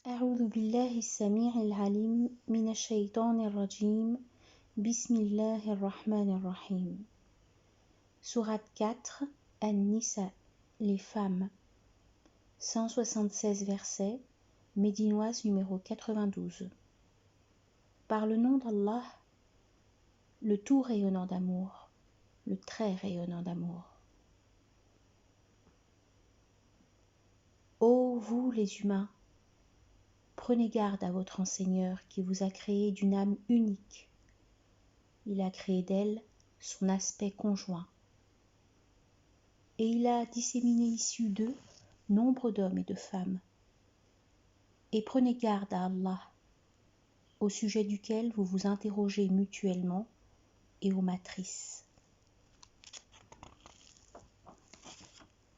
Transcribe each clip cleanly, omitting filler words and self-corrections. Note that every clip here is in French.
أعوذ بالله السميع العليم من الشيطان الرجيم بسم الله الرحمن الرحيم Sourate 4 An-Nisa, les femmes 176 versets Médinoise numéro 92 Par le nom d'Allah, le tout rayonnant d'amour, le très rayonnant d'amour. Ô vous les humains, prenez garde à votre Enseigneur qui vous a créé d'une âme unique. Il a créé d'elle son aspect conjoint. Et il a disséminé issus d'eux nombre d'hommes et de femmes. Et prenez garde à Allah, au sujet duquel vous vous interrogez mutuellement, et aux matrices.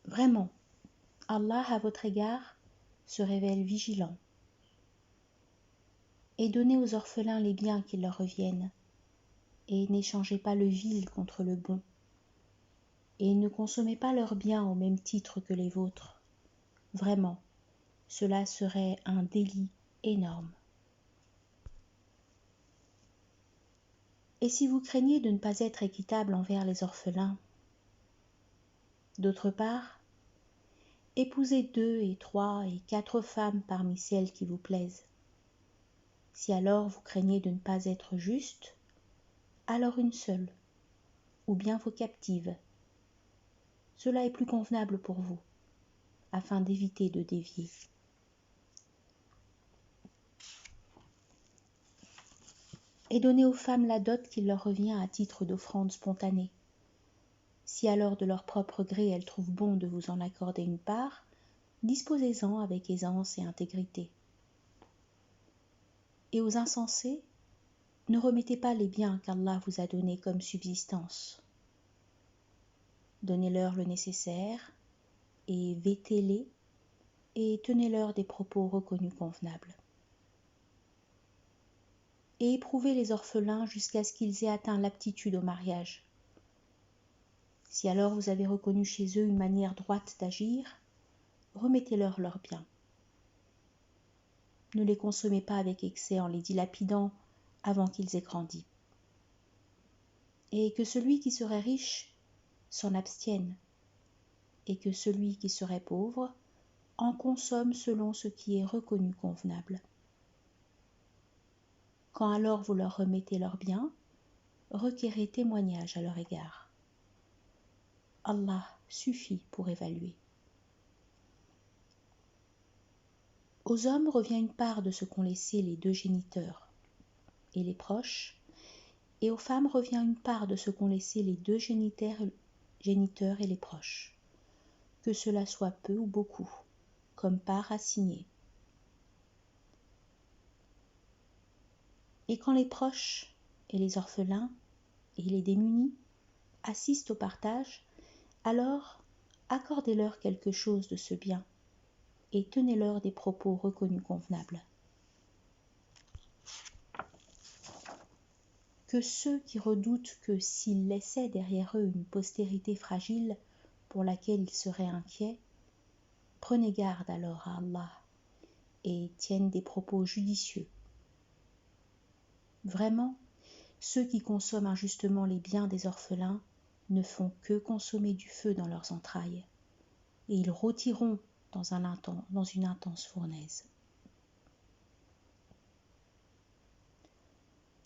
Vraiment, Allah à votre égard se révèle vigilant. Et donnez aux orphelins les biens qui leur reviennent, et n'échangez pas le vil contre le bon, et ne consommez pas leurs biens au même titre que les vôtres. Vraiment, cela serait un délit énorme. Et si vous craignez de ne pas être équitable envers les orphelins, d'autre part, épousez 2 et 3 et 4 femmes parmi celles qui vous plaisent. Si alors vous craignez de ne pas être juste, alors une seule, ou bien vos captives. Cela est plus convenable pour vous, afin d'éviter de dévier. Et donnez aux femmes la dot qui leur revient à titre d'offrande spontanée. Si alors de leur propre gré elles trouvent bon de vous en accorder une part, disposez-en avec aisance et intégrité. Et aux insensés, ne remettez pas les biens qu'Allah vous a donnés comme subsistance. Donnez-leur le nécessaire, et vêtez-les, et tenez-leur des propos reconnus convenables. Et éprouvez les orphelins jusqu'à ce qu'ils aient atteint l'aptitude au mariage. Si alors vous avez reconnu chez eux une manière droite d'agir, remettez-leur leurs biens. Ne les consommez pas avec excès en les dilapidant avant qu'ils aient grandi. Et que celui qui serait riche s'en abstienne, et que celui qui serait pauvre en consomme selon ce qui est reconnu convenable. Quand alors vous leur remettez leurs biens, requérez témoignage à leur égard. Allah suffit pour évaluer. Aux hommes revient une part de ce qu'ont laissé les 2 géniteurs et les proches, et aux femmes revient une part de ce qu'ont laissé les 2 géniteurs et les proches, que cela soit peu ou beaucoup, comme part assignée. Et quand les proches et les orphelins et les démunis assistent au partage, alors accordez-leur quelque chose de ce bien et tenez-leur des propos reconnus convenables. Que ceux qui redoutent que s'ils laissaient derrière eux une postérité fragile pour laquelle ils seraient inquiets, prenez garde alors à Allah et tiennent des propos judicieux. Vraiment, ceux qui consomment injustement les biens des orphelins ne font que consommer du feu dans leurs entrailles, et ils rôtiront dans une intense fournaise.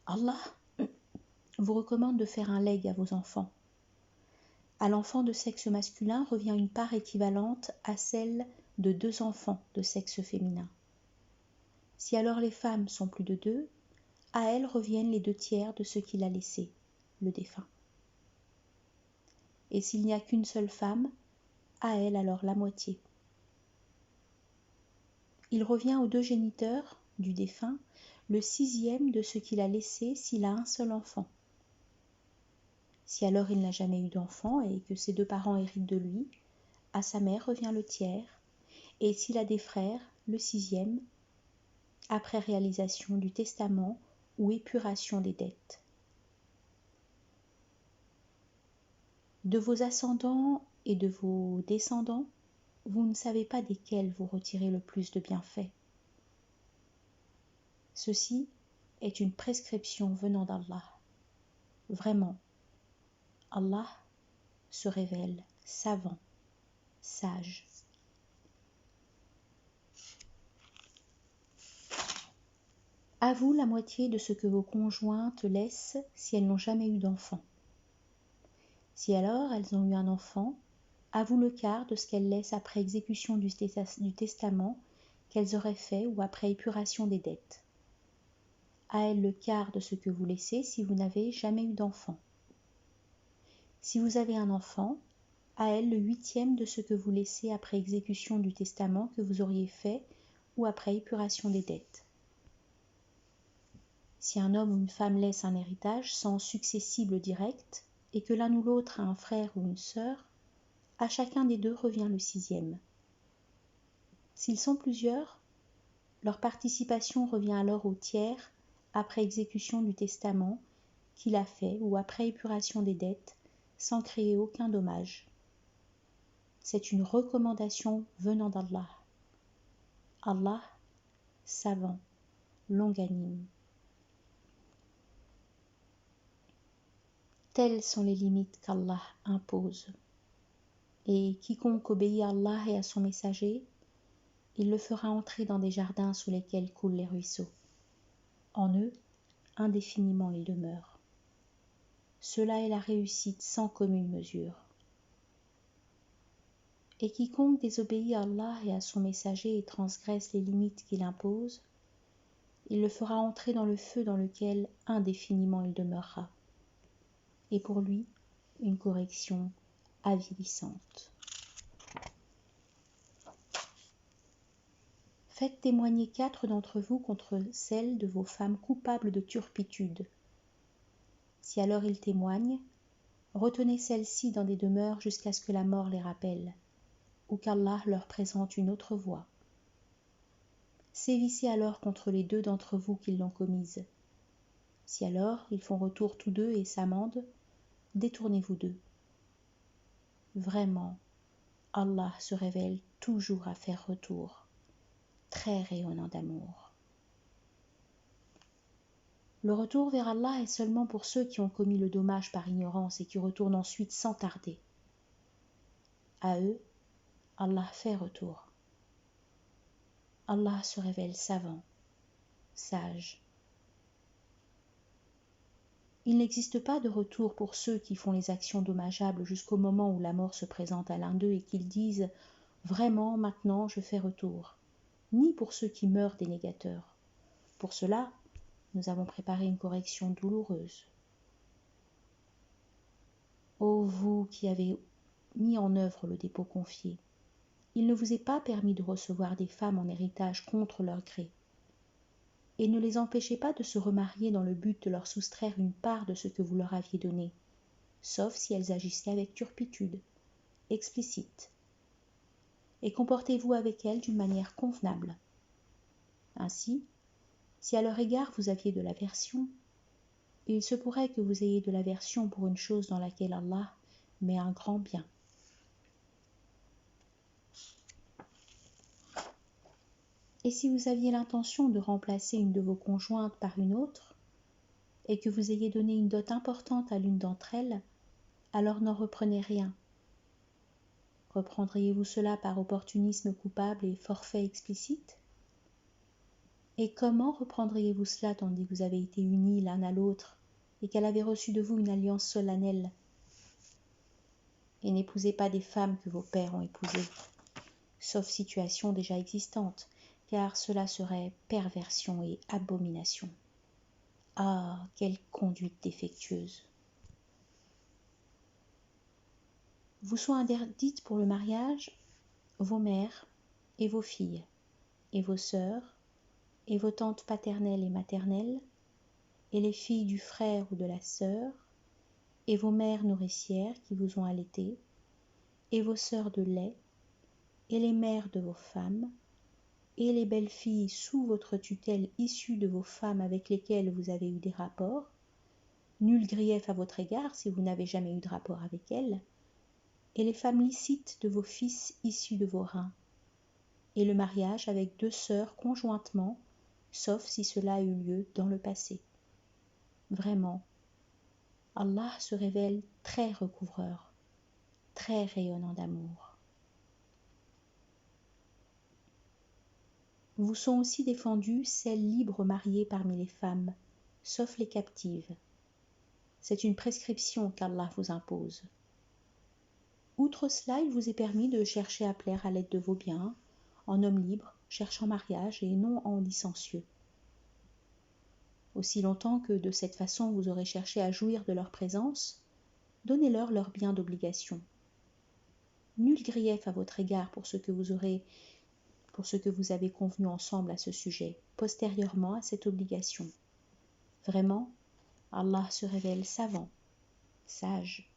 Allah vous recommande de faire un legs à vos enfants. À l'enfant de sexe masculin revient une part équivalente à celle de 2 enfants de sexe féminin. Si alors les femmes sont plus de 2, à elles reviennent les 2/3 de ce qu'il a laissé, le défunt. Et s'il n'y a qu'une seule femme, à elle alors la moitié. Il revient aux 2 géniteurs du défunt le 6e de ce qu'il a laissé s'il a un seul enfant. Si alors il n'a jamais eu d'enfant et que ses 2 parents héritent de lui, à sa mère revient le tiers, et s'il a des frères, le 6e, après réalisation du testament ou épuration des dettes. De vos ascendants et de vos descendants, vous ne savez pas desquels vous retirez le plus de bienfaits. Ceci est une prescription venant d'Allah. Vraiment, Allah se révèle savant, sage. À vous la moitié de ce que vos conjointes laissent si elles n'ont jamais eu d'enfant. Si alors elles ont eu un enfant, à vous le quart de ce qu'elles laissent après exécution du testament qu'elles auraient fait ou après épuration des dettes. À elles le quart de ce que vous laissez si vous n'avez jamais eu d'enfant. Si vous avez un enfant, à elles le huitième de ce que vous laissez après exécution du testament que vous auriez fait ou après épuration des dettes. Si un homme ou une femme laisse un héritage sans successible direct et que l'un ou l'autre a un frère ou une sœur, à chacun des deux revient le sixième. S'ils sont plusieurs, leur participation revient alors au tiers après exécution du testament qu'il a fait ou après épuration des dettes sans créer aucun dommage. C'est une recommandation venant d'Allah. Allah, savant, longanime. Telles sont les limites qu'Allah impose. Et quiconque obéit à Allah et à son messager, il le fera entrer dans des jardins sous lesquels coulent les ruisseaux. En eux, indéfiniment il demeure. Cela est la réussite sans commune mesure. Et quiconque désobéit à Allah et à son messager et transgresse les limites qu'il impose, il le fera entrer dans le feu dans lequel indéfiniment il demeurera. Et pour lui, une correction avilissante. Faites témoigner 4 d'entre vous contre celles de vos femmes coupables de turpitude. Si alors ils témoignent, retenez celles-ci dans des demeures jusqu'à ce que la mort les rappelle, ou qu'Allah leur présente une autre voie. Sévissez alors contre les 2 d'entre vous qui l'ont commise. Si alors ils font retour tous 2 et s'amendent, détournez-vous d'eux. Vraiment, Allah se révèle toujours à faire retour, très rayonnant d'amour. Le retour vers Allah est seulement pour ceux qui ont commis le dommage par ignorance et qui retournent ensuite sans tarder. À eux, Allah fait retour. Allah se révèle savant, sage. Il n'existe pas de retour pour ceux qui font les actions dommageables jusqu'au moment où la mort se présente à l'un d'eux et qu'ils disent « Vraiment, maintenant, je fais retour », ni pour ceux qui meurent des négateurs. Pour cela, nous avons préparé une correction douloureuse. Ô vous qui avez mis en œuvre le dépôt confié, il ne vous est pas permis de recevoir des femmes en héritage contre leur gré. Et ne les empêchez pas de se remarier dans le but de leur soustraire une part de ce que vous leur aviez donné, sauf si elles agissaient avec turpitude, explicite. Et comportez-vous avec elles d'une manière convenable. Ainsi, si à leur égard vous aviez de l'aversion, il se pourrait que vous ayez de l'aversion pour une chose dans laquelle Allah met un grand bien. Et si vous aviez l'intention de remplacer une de vos conjointes par une autre, et que vous ayez donné une dot importante à l'une d'entre elles, alors n'en reprenez rien. Reprendriez-vous cela par opportunisme coupable et forfait explicite? Et comment reprendriez-vous cela tandis que vous avez été unis l'un à l'autre et qu'elle avait reçu de vous une alliance solennelle? Et n'épousez pas des femmes que vos pères ont épousées, sauf situation déjà existante, car cela serait perversion et abomination. Ah, quelle conduite défectueuse! Vous sont interdites pour le mariage vos mères et vos filles, et vos sœurs, et vos tantes paternelles et maternelles, et les filles du frère ou de la sœur, et vos mères nourricières qui vous ont allaité, et vos sœurs de lait, et les mères de vos femmes, et les belles filles sous votre tutelle issues de vos femmes avec lesquelles vous avez eu des rapports, nul grief à votre égard si vous n'avez jamais eu de rapport avec elles, et les femmes licites de vos fils issus de vos reins, et le mariage avec 2 sœurs conjointement sauf si cela a eu lieu dans le passé. Vraiment, Allah se révèle très recouvreur, très rayonnant d'amour. Vous sont aussi défendues celles libres mariées parmi les femmes, sauf les captives. C'est une prescription qu'Allah vous impose. Outre cela, il vous est permis de chercher à plaire à l'aide de vos biens, en homme libre, cherchant mariage et non en licencieux. Aussi longtemps que de cette façon vous aurez cherché à jouir de leur présence, donnez-leur leurs biens d'obligation. Nul grief à votre égard pour ce que vous avez convenu ensemble à ce sujet, postérieurement à cette obligation. Vraiment, Allah se révèle savant, sage.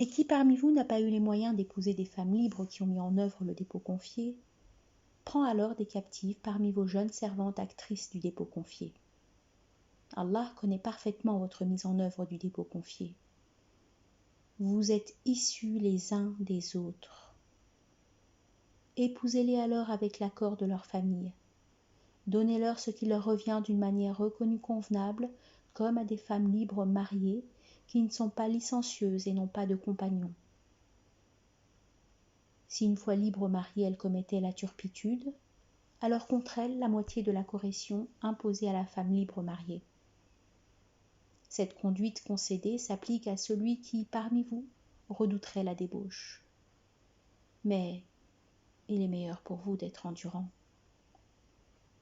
Et qui parmi vous n'a pas eu les moyens d'épouser des femmes libres qui ont mis en œuvre le dépôt confié, prend alors des captives parmi vos jeunes servantes actrices du dépôt confié. Allah connaît parfaitement votre mise en œuvre du dépôt confié. Vous êtes issus les uns des autres. Épousez-les alors avec l'accord de leur famille. Donnez-leur ce qui leur revient d'une manière reconnue convenable, comme à des femmes libres mariées qui ne sont pas licencieuses et n'ont pas de compagnons. Si une fois libre mariée elle commettait la turpitude, alors contre elle la moitié de la correction imposée à la femme libre mariée. Cette conduite concédée s'applique à celui qui, parmi vous, redouterait la débauche. Mais il est meilleur pour vous d'être endurant.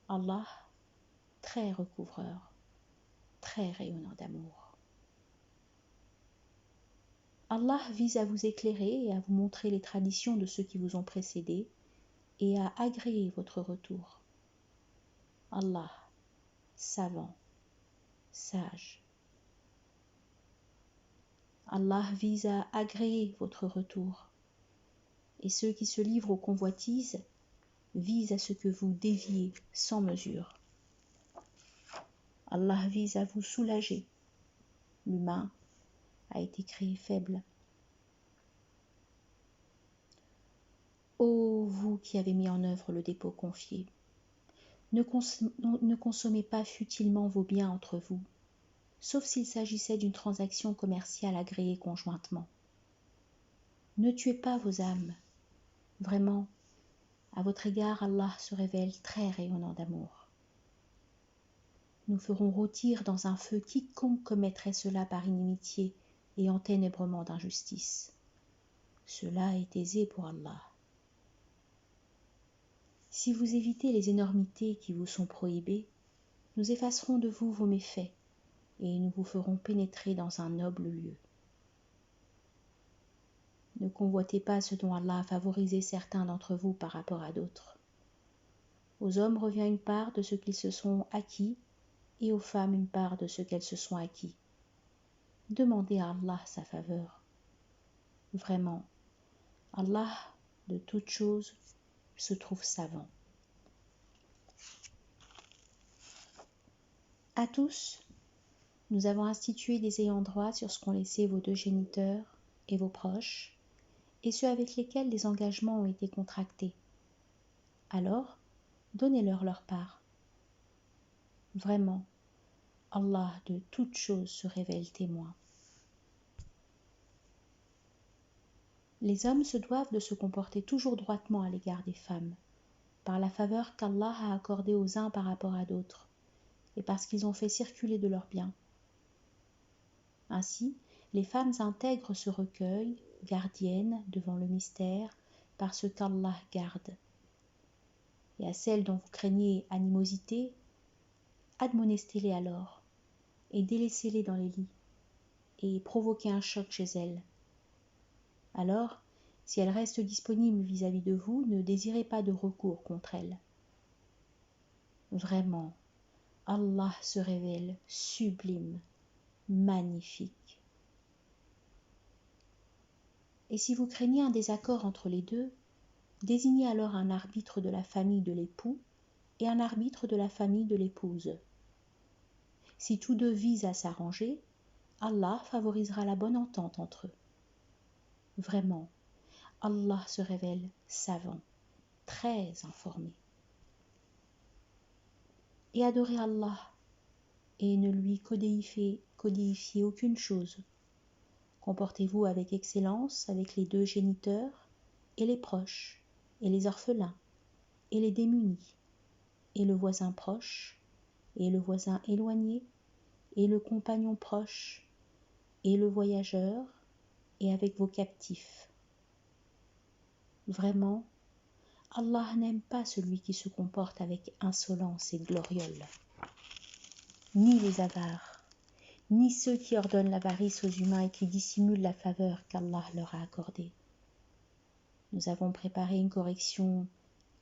Allah, très recouvreur, très rayonnant d'amour. Allah vise à vous éclairer et à vous montrer les traditions de ceux qui vous ont précédés et à agréer votre retour. Allah, savant, sage. Allah vise à agréer votre retour. Et ceux qui se livrent aux convoitises visent à ce que vous déviez sans mesure. Allah vise à vous soulager. L'humain a été créé faible. Ô vous qui avez mis en œuvre le dépôt confié, ne consommez pas futilement vos biens entre vous, sauf s'il s'agissait d'une transaction commerciale agréée conjointement. Ne tuez pas vos âmes. Vraiment, à votre égard, Allah se révèle très rayonnant d'amour. Nous ferons rôtir dans un feu quiconque commettrait cela par inimitié et enténèbrement d'injustice. Cela est aisé pour Allah. Si vous évitez les énormités qui vous sont prohibées, nous effacerons de vous vos méfaits et nous vous ferons pénétrer dans un noble lieu. Ne convoitez pas ce dont Allah a favorisé certains d'entre vous par rapport à d'autres. Aux hommes revient une part de ce qu'ils se sont acquis et aux femmes une part de ce qu'elles se sont acquis. Demandez à Allah sa faveur. Vraiment, Allah, de toutes choses, se trouve savant. À tous, nous avons institué des ayants droit sur ce qu'ont laissé vos deux géniteurs et vos proches, et ceux avec lesquels des engagements ont été contractés. Alors, donnez-leur leur part. Vraiment, Allah de toutes choses se révèle témoin. Les hommes se doivent de se comporter toujours droitement à l'égard des femmes, par la faveur qu'Allah a accordée aux uns par rapport à d'autres, et parce qu'ils ont fait circuler de leurs biens. Ainsi, les femmes intègres se recueillent, gardiennes devant le mystère, par ce qu'Allah garde. Et à celles dont vous craignez animosité, admonestez-les alors, et délaissez-les dans les lits, et provoquez un choc chez elles. Alors, si elles restent disponibles vis-à-vis de vous, ne désirez pas de recours contre elles. Vraiment, Allah se révèle sublime, magnifique. Et si vous craignez un désaccord entre les deux, désignez alors un arbitre de la famille de l'époux et un arbitre de la famille de l'épouse. Si tous deux visent à s'arranger, Allah favorisera la bonne entente entre eux. Vraiment, Allah se révèle savant, très informé. et adorez Allah et ne lui codéifiez aucune chose. Comportez-vous avec excellence avec les deux géniteurs et les proches, et les orphelins, et les démunis, et le voisin proche, et le voisin éloigné, et le compagnon proche, et le voyageur, et avec vos captifs. Vraiment, Allah n'aime pas celui qui se comporte avec insolence et gloriole, ni les avares, ni ceux qui ordonnent l'avarice aux humains et qui dissimulent la faveur qu'Allah leur a accordée. Nous avons préparé une correction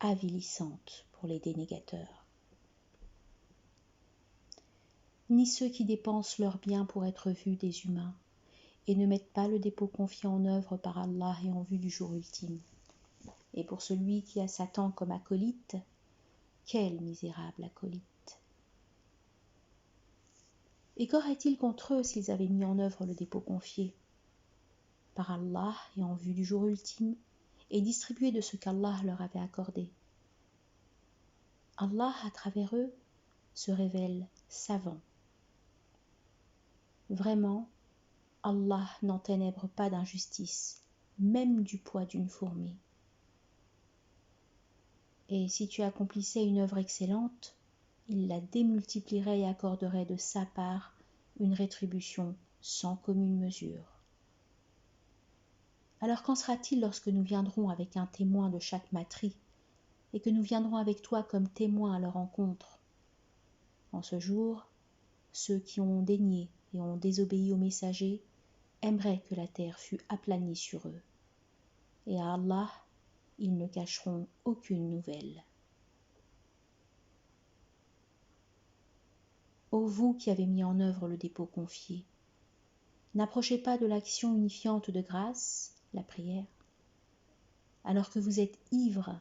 avilissante pour les dénégateurs. Ni ceux qui dépensent leurs biens pour être vus des humains et ne mettent pas le dépôt confié en œuvre par Allah et en vue du jour ultime. Et pour celui qui a Satan comme acolyte, quel misérable acolyte! Et qu'aurait-il contre eux s'ils avaient mis en œuvre le dépôt confié par Allah et en vue du jour ultime et distribué de ce qu'Allah leur avait accordé? Allah, à travers eux, se révèle savant. Vraiment, Allah n'enténèbre pas d'injustice, même du poids d'une fourmi. Et si tu accomplissais une œuvre excellente, il la démultiplierait et accorderait de sa part une rétribution sans commune mesure. Alors qu'en sera-t-il lorsque nous viendrons avec un témoin de chaque matrie et que nous viendrons avec toi comme témoins à leur rencontre? En ce jour, ceux qui ont dénié et ont désobéi aux messagers aimeraient que la terre fût aplanie sur eux. Et à Allah, ils ne cacheront aucune nouvelle. Ô vous qui avez mis en œuvre le dépôt confié, n'approchez pas de l'action unifiante de grâce, la prière, alors que vous êtes ivre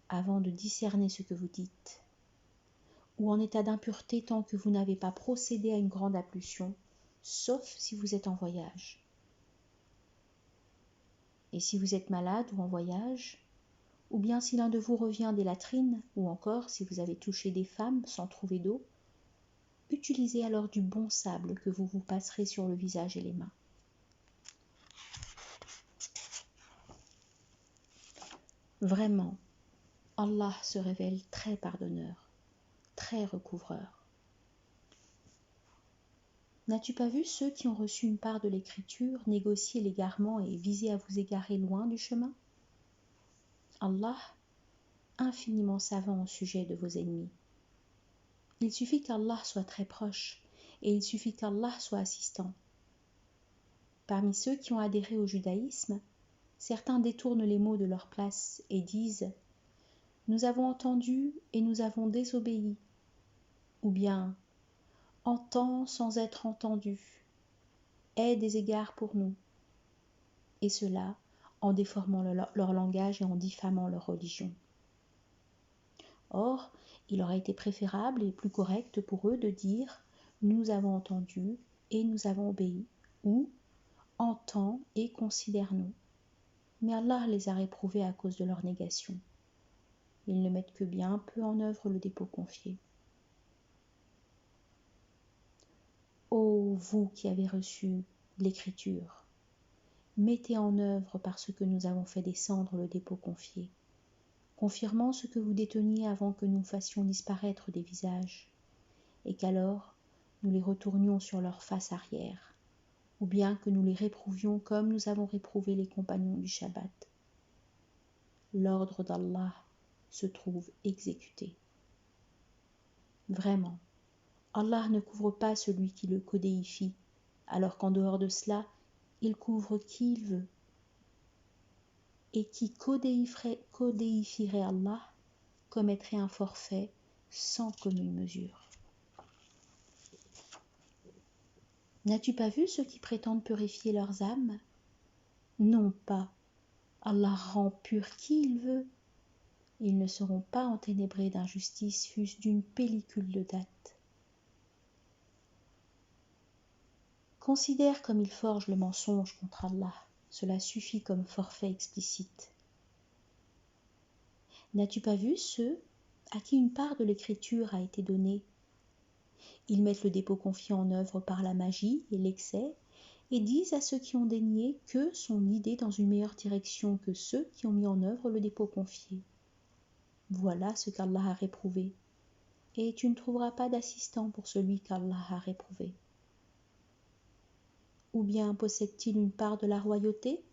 avant de discerner ce que vous dites, ou en état d'impureté tant que vous n'avez pas procédé à une grande ablution, sauf si vous êtes en voyage. Et si vous êtes malade ou en voyage, ou bien si l'un de vous revient des latrines, ou encore si vous avez touché des femmes sans trouver d'eau, utilisez alors du bon sable que vous vous passerez sur le visage et les mains. Vraiment, Allah se révèle très pardonneur, très recouvreur. N'as-tu pas vu ceux qui ont reçu une part de l'écriture négocier l'égarement et viser à vous égarer loin du chemin? Allah, infiniment savant au sujet de vos ennemis. Il suffit qu'Allah soit très proche et il suffit qu'Allah soit assistant. Parmi ceux qui ont adhéré au judaïsme, certains détournent les mots de leur place et disent « Nous avons entendu et nous avons désobéi » ou bien « Entends sans être entendu, aie des égards pour nous » et cela en déformant leur langage et en diffamant leur religion. Or, il aurait été préférable et plus correct pour eux de dire « Nous avons entendu et nous avons obéi » ou « Entends et considère-nous ». Mais Allah les a réprouvés à cause de leur négation. Ils ne mettent que bien peu en œuvre le dépôt confié. Ô vous qui avez reçu l'écriture, mettez en œuvre par ce que nous avons fait descendre le dépôt confié, confirmant ce que vous déteniez avant que nous fassions disparaître des visages, et qu'alors nous les retournions sur leur face arrière, ou bien que nous les réprouvions comme nous avons réprouvé les compagnons du Shabbat. L'ordre d'Allah se trouve exécuté. Vraiment, Allah ne couvre pas celui qui le codéifie, alors qu'en dehors de cela, il couvre qui il veut. Et qui codéifierait Allah commettrait un forfait sans commune mesure. N'as-tu pas vu ceux qui prétendent purifier leurs âmes? Non pas. Allah rend pur qui il veut. Ils ne seront pas enténébrés d'injustice, fût-ce d'une pellicule de date. Considère comme ils forgent le mensonge contre Allah. Cela suffit comme forfait explicite. N'as-tu pas vu ceux à qui une part de l'écriture a été donnée Ils mettent le dépôt confié en œuvre par la magie et l'excès et disent à ceux qui ont dénié qu'eux sont guidés dans une meilleure direction que ceux qui ont mis en œuvre le dépôt confié. Voilà ce qu'Allah a réprouvé. Et tu ne trouveras pas d'assistant pour celui qu'Allah a réprouvé. Ou bien possède-t-il une part de la royauté,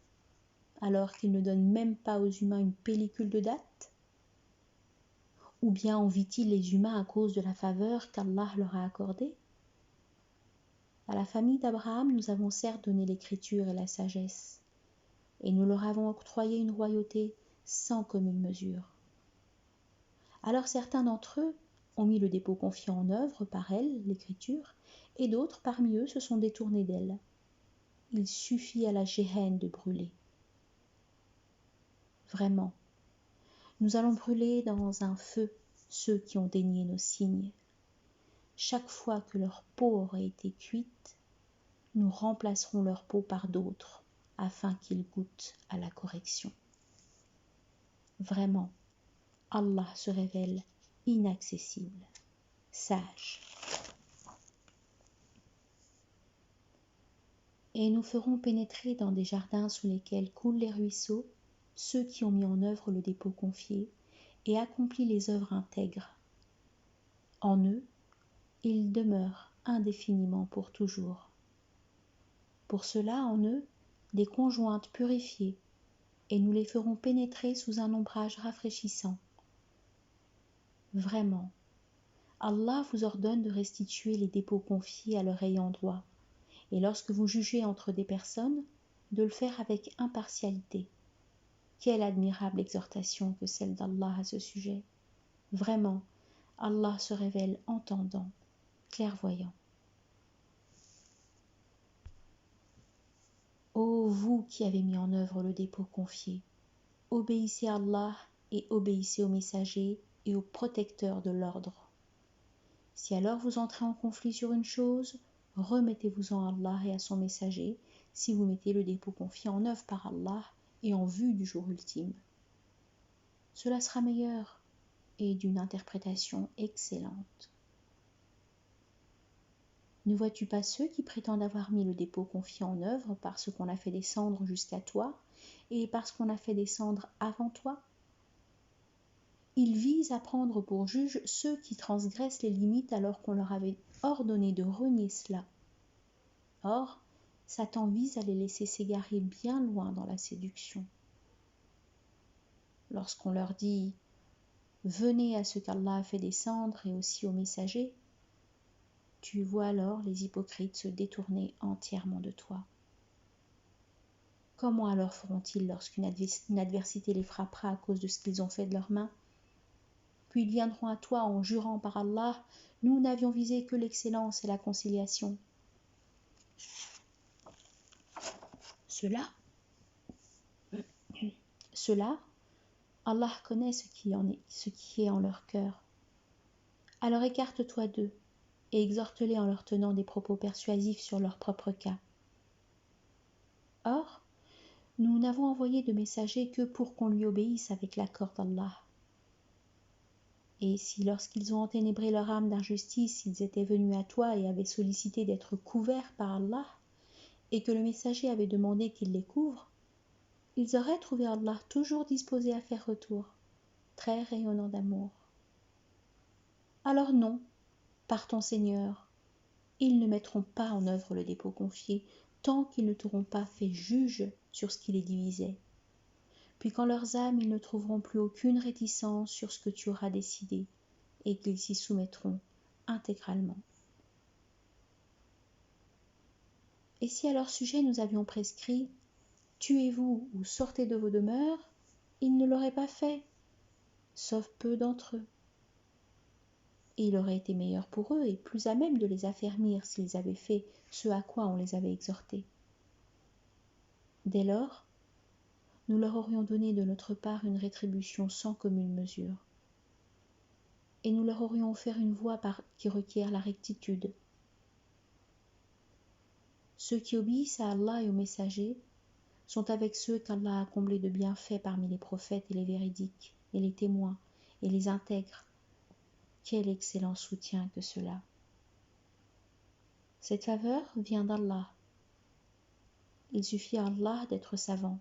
alors qu'il ne donne même pas aux humains une pellicule de date? Ou bien envie-t-il les humains à cause de la faveur qu'Allah leur a accordée? À la famille d'Abraham, nous avons certes donné l'écriture et la sagesse, et nous leur avons octroyé une royauté sans commune mesure. Alors certains d'entre eux ont mis le dépôt confié en œuvre par elle, l'écriture, et d'autres parmi eux se sont détournés d'elle. Il suffit à la géhenne de brûler. Vraiment, nous allons brûler dans un feu ceux qui ont dénié nos signes. Chaque fois que leur peau aura été cuite, nous remplacerons leur peau par d'autres, afin qu'ils goûtent à la correction. Vraiment, Allah se révèle inaccessible, sage. Et nous ferons pénétrer dans des jardins sous lesquels coulent les ruisseaux ceux qui ont mis en œuvre le dépôt confié et accompli les œuvres intègres. En eux, ils demeurent indéfiniment pour toujours. Pour cela, en eux, des conjointes purifiées, et nous les ferons pénétrer sous un ombrage rafraîchissant. Vraiment, Allah vous ordonne de restituer les dépôts confiés à leur ayant droit, et lorsque vous jugez entre des personnes, de le faire avec impartialité. Quelle admirable exhortation que celle d'Allah à ce sujet. Vraiment, Allah se révèle entendant, clairvoyant. Ô vous qui avez mis en œuvre le dépôt confié, obéissez à Allah et obéissez aux messagers et aux protecteurs de l'ordre. Si alors vous entrez en conflit sur une chose, remettez-vous-en à Allah et à son messager si vous mettez le dépôt confié en œuvre par Allah et en vue du jour ultime. Cela sera meilleur et d'une interprétation excellente. Ne vois-tu pas ceux qui prétendent avoir mis le dépôt confié en œuvre parce qu'on a fait descendre jusqu'à toi et parce qu'on a fait descendre avant toi? Ils visent à prendre pour juges ceux qui transgressent les limites alors qu'on leur avait ordonné de renier cela. Or, Satan vise à les laisser s'égarer bien loin dans la séduction. Lorsqu'on leur dit « Venez à ce qu'Allah a fait descendre et aussi aux messagers », tu vois alors les hypocrites se détourner entièrement de toi. Comment alors feront-ils lorsqu'une adversité les frappera à cause de ce qu'ils ont fait de leurs mains? Puis ils viendront à toi en jurant par Allah, nous n'avions visé que l'excellence et la conciliation. Cela, Allah connaît ce qui est en leur cœur. Alors écarte-toi d'eux et exhorte-les en leur tenant des propos persuasifs sur leur propre cas. Or, nous n'avons envoyé de messager que pour qu'on lui obéisse avec l'accord d'Allah. Et si lorsqu'ils ont enténébré leur âme d'injustice, ils étaient venus à toi et avaient sollicité d'être couverts par Allah, et que le messager avait demandé qu'il les couvre, ils auraient trouvé Allah toujours disposé à faire retour, très rayonnant d'amour. Alors non, par ton Seigneur, ils ne mettront pas en œuvre le dépôt confié tant qu'ils ne t'auront pas fait juge sur ce qui les divisait. Puis quand leurs âmes, ils ne trouveront plus aucune réticence sur ce que tu auras décidé et qu'ils s'y soumettront intégralement. Et si à leur sujet nous avions prescrit « Tuez-vous ou sortez de vos demeures », ils ne l'auraient pas fait, sauf peu d'entre eux. Et il aurait été meilleur pour eux et plus à même de les affermir s'ils avaient fait ce à quoi on les avait exhortés. Dès lors, nous leur aurions donné de notre part une rétribution sans commune mesure. Et nous leur aurions offert une voie qui requiert la rectitude. Ceux qui obéissent à Allah et aux messagers sont avec ceux qu'Allah a comblés de bienfaits parmi les prophètes et les véridiques, et les témoins, et les intègres. Quel excellent soutien que cela! Cette faveur vient d'Allah. Il suffit à Allah d'être savant.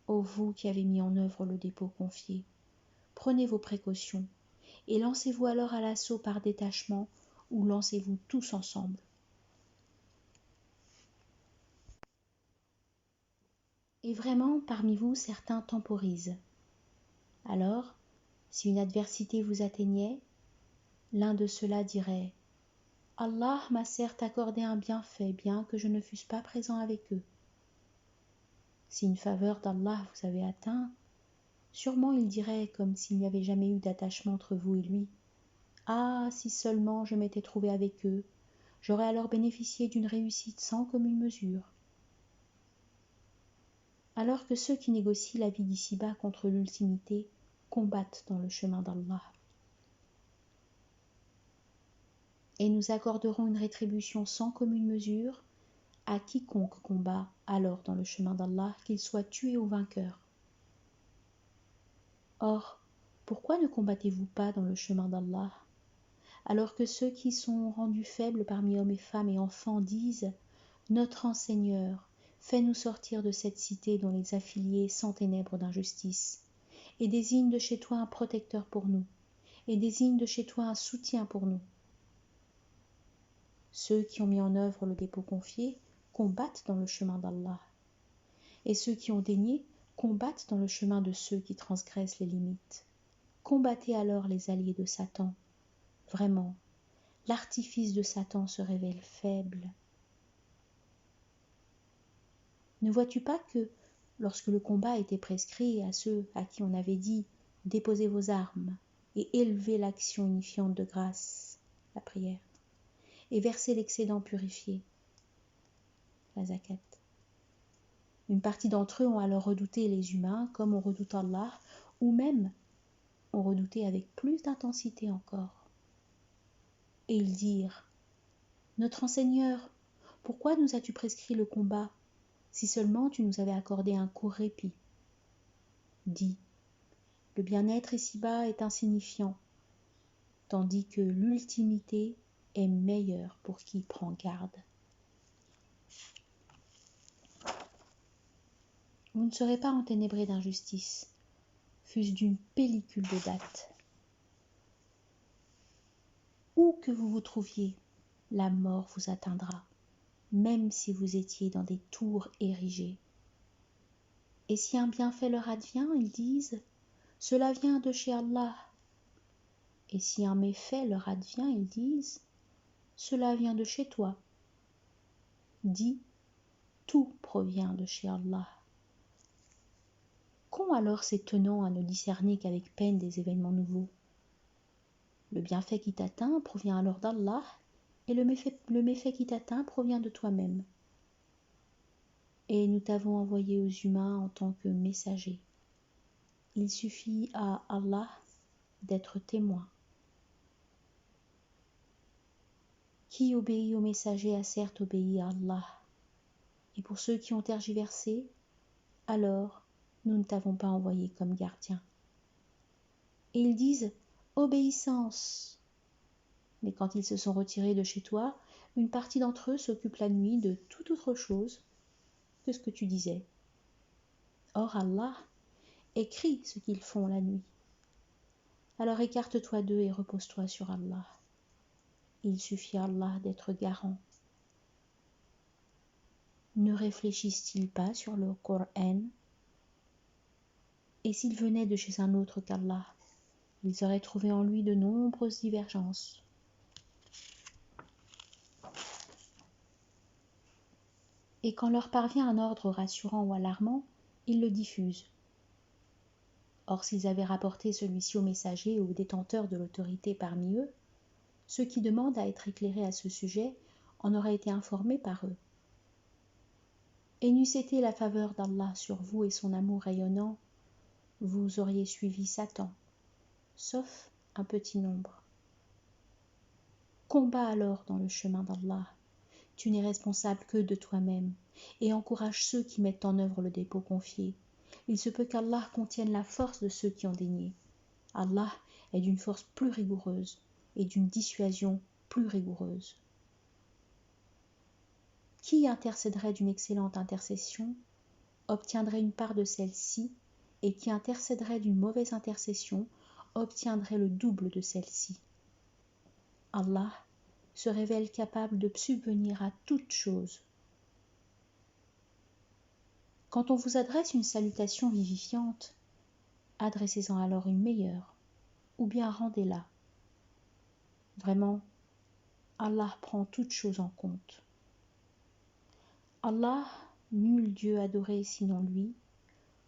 Ô vous qui avez mis en œuvre le dépôt confié, prenez vos précautions et lancez-vous alors à l'assaut par détachement ou lancez-vous tous ensemble. Et vraiment, parmi vous, certains temporisent. Alors, si une adversité vous atteignait, l'un de ceux-là dirait « Allah m'a certes accordé un bienfait, bien que je ne fusse pas présent avec eux. » Si une faveur d'Allah vous avait atteint, sûrement il dirait, comme s'il n'y avait jamais eu d'attachement entre vous et lui, « Ah, si seulement je m'étais trouvé avec eux, j'aurais alors bénéficié d'une réussite sans commune mesure. » Alors que ceux qui négocient la vie d'ici-bas contre l'ultimité combattent dans le chemin d'Allah. Et nous accorderons une rétribution sans commune mesure à quiconque combat alors dans le chemin d'Allah, qu'il soit tué ou vainqueur. Or, pourquoi ne combattez-vous pas dans le chemin d'Allah, alors que ceux qui sont rendus faibles parmi hommes et femmes et enfants disent « Notre Seigneur, fais-nous sortir de cette cité dont les affiliés sont ténèbres d'injustice, et désigne de chez toi un protecteur pour nous, et désigne de chez toi un soutien pour nous. » Ceux qui ont mis en œuvre le dépôt confié combattent dans le chemin d'Allah, et ceux qui ont daigné combattent dans le chemin de ceux qui transgressent les limites. Combattez alors les alliés de Satan. Vraiment, l'artifice de Satan se révèle faible. Ne vois-tu pas que, lorsque le combat était prescrit à ceux à qui on avait dit « Déposez vos armes et élevez l'action unifiante de grâce, la prière, et versez l'excédent purifié, la zakat ». Une partie d'entre eux ont alors redouté les humains comme on redoute Allah, ou même ont redouté avec plus d'intensité encore. Et ils dirent « Notre Seigneur, pourquoi nous as-tu prescrit le combat, si seulement tu nous avais accordé un court répit ?» Dis, le bien-être ici-bas est insignifiant, tandis que l'ultimité est meilleure pour qui prend garde. Vous ne serez pas enténébrés d'injustice, fût-ce d'une pellicule de date. Où que vous vous trouviez, la mort vous atteindra, même si vous étiez dans des tours érigées. Et si un bienfait leur advient, ils disent « Cela vient de chez Allah ». Et si un méfait leur advient, ils disent « Cela vient de chez toi ». Dis « Tout provient de chez Allah ». Qu'ont alors ces tenants à ne discerner qu'avec peine des événements nouveaux? Le bienfait qui t'atteint provient alors d'Allah, et le méfait qui t'atteint provient de toi-même. Et nous t'avons envoyé aux humains en tant que messager. Il suffit à Allah d'être témoin. Qui obéit au messager a certes obéi à Allah. Et pour ceux qui ont tergiversé, alors nous ne t'avons pas envoyé comme gardien. Et ils disent « Obéissance !» Mais quand ils se sont retirés de chez toi, une partie d'entre eux s'occupe la nuit de toute autre chose que ce que tu disais. Or Allah écrit ce qu'ils font la nuit. Alors écarte-toi d'eux et repose-toi sur Allah. Il suffit à Allah d'être garant. Ne réfléchissent-ils pas sur le Coran? Et s'ils venaient de chez un autre qu'Allah, ils auraient trouvé en lui de nombreuses divergences. Et quand leur parvient un ordre rassurant ou alarmant, ils le diffusent. Or, s'ils avaient rapporté celui-ci aux messagers ou aux détenteurs de l'autorité parmi eux, ceux qui demandent à être éclairés à ce sujet en auraient été informés par eux. Et n'eût été la faveur d'Allah sur vous et son amour rayonnant, vous auriez suivi Satan, sauf un petit nombre. Combat alors dans le chemin d'Allah. Tu n'es responsable que de toi-même, et encourage ceux qui mettent en œuvre le dépôt confié. Il se peut qu'Allah contienne la force de ceux qui ont daigné. Allah est d'une force plus rigoureuse et d'une dissuasion plus rigoureuses. Qui intercéderait d'une excellente intercession obtiendrait une part de celle-ci, et qui intercéderait d'une mauvaise intercession obtiendrait le double de celle-ci. Allah se révèle capable de subvenir à toute chose. Quand on vous adresse une salutation vivifiante, adressez-en alors une meilleure, ou bien rendez-la. Vraiment, Allah prend toute chose en compte. Allah, nul Dieu adoré sinon lui,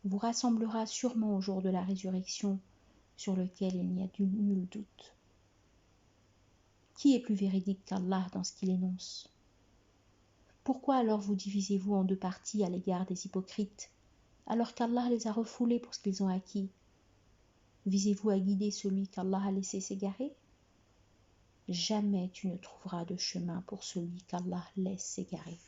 vous rassemblera sûrement au jour de la résurrection, sur lequel il n'y a nul doute. Qui est plus véridique qu'Allah dans ce qu'il énonce? Pourquoi alors vous divisez-vous en deux parties à l'égard des hypocrites, alors qu'Allah les a refoulés pour ce qu'ils ont acquis? Visez-vous à guider celui qu'Allah a laissé s'égarer? Jamais tu ne trouveras de chemin pour celui qu'Allah laisse s'égarer.